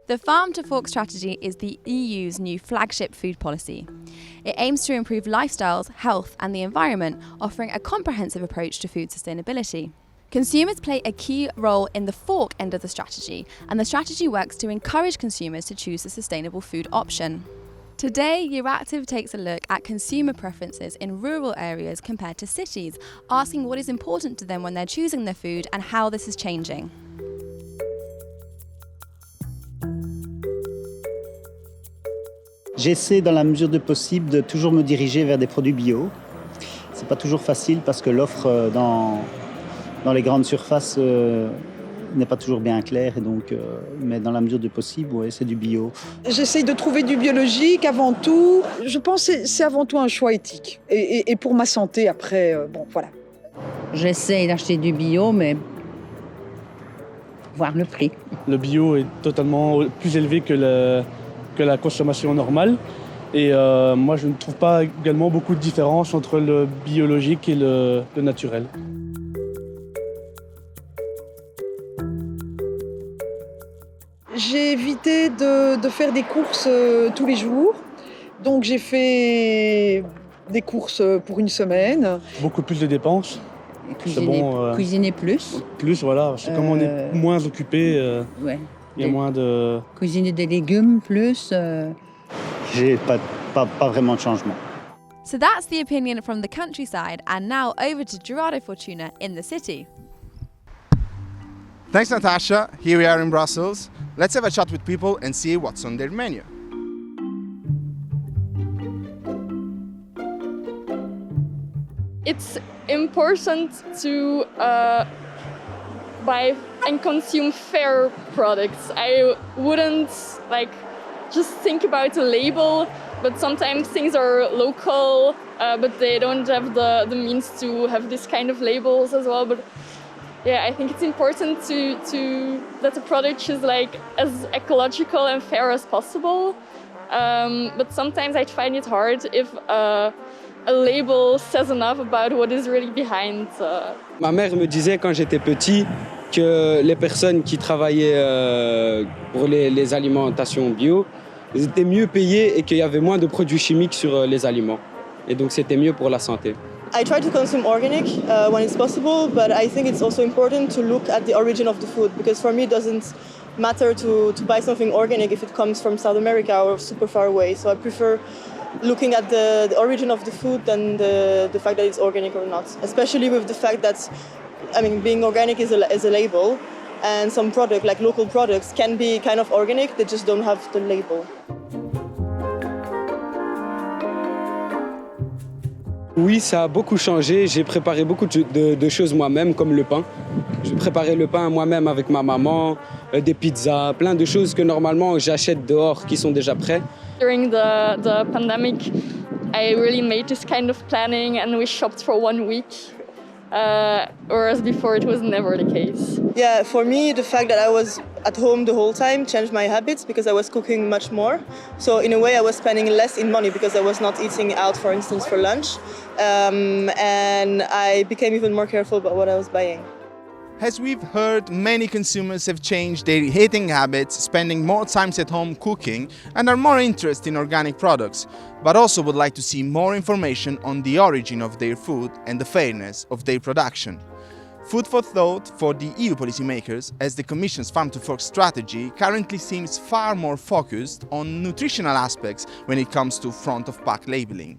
The Farm to Fork strategy is the EU's new flagship food policy. It aims to improve lifestyles, health and the environment, offering a comprehensive approach to food sustainability. Consumers play a key role in the fork end of the strategy, and the strategy works to encourage consumers to choose a sustainable food option. Today, Euractiv takes a look at consumer preferences in rural areas compared to cities, asking what is important to them when they're choosing their food and how this is changing. J'essaie dans la mesure du possible de toujours me diriger vers des produits bio. C'est pas toujours facile parce que l'offre dans les grandes surfaces n'est pas toujours bien claire, et donc, mais dans la mesure du possible, ouais, c'est du bio. J'essaye de trouver du biologique avant tout. Je pense que c'est avant tout un choix éthique. Et pour ma santé, après, bon, voilà. J'essaye d'acheter du bio, mais voir le prix. Le bio est totalement plus élevé que la consommation normale. Et moi, je ne trouve pas également beaucoup de différence entre le biologique et le naturel. J'ai évité de faire des courses tous les jours. Donc j'ai fait des courses pour une semaine. Beaucoup plus de dépenses. Cuisiner plus. Plus, voilà. Parce que comme on est moins occupé, Ouais. il y a moins de... Cuisiner des légumes plus. J'ai pas vraiment de changement. So that's the opinion from the countryside, and now over to Gerardo Fortuna in the city. Thanks, Natasha. Here we are in Brussels. Let's have a chat with people and see what's on their menu. It's important to buy and consume fair products. I wouldn't just think about a label, but sometimes things are local, but they don't have the means to have this kind of labels as well. But yeah, I think it's important to that the product is as ecological and fair as possible. But sometimes I find it hard if a label says enough about what is really behind. Ma mère me disait quand j'étais petit que les personnes qui travaillaient pour les alimentations bio, ils étaient mieux payés et qu'il y avait moins de produits chimiques sur les aliments. Et donc c'était mieux pour la santé. I try to consume organic when it's possible, but I think it's also important to look at the origin of the food, because for me it doesn't matter to buy something organic if it comes from South America or super far away. So I prefer looking at the origin of the food than the fact that it's organic or not, especially with the fact that, being organic is a label, and some product, like local products, can be kind of organic, they just don't have the label. Oui, ça a beaucoup changé. J'ai préparé beaucoup de choses moi-même, comme le pain. J'ai préparé le pain moi-même avec ma maman, des pizzas, plein de choses que normalement j'achète dehors qui sont déjà prêts. During the pandemic, I really made this kind of planning and we shopped for 1 week, whereas before it was never the case. Yeah, for me, the fact that I was at home the whole time changed my habits because I was cooking much more. So in a way, I was spending less in money because I was not eating out, for instance, for lunch. And I became even more careful about what I was buying. As we've heard, many consumers have changed their eating habits, spending more time at home cooking, and are more interested in organic products, but also would like to see more information on the origin of their food and the fairness of their production. Food for thought for the EU policymakers, as the Commission's Farm to Fork strategy currently seems far more focused on nutritional aspects when it comes to front-of-pack labelling.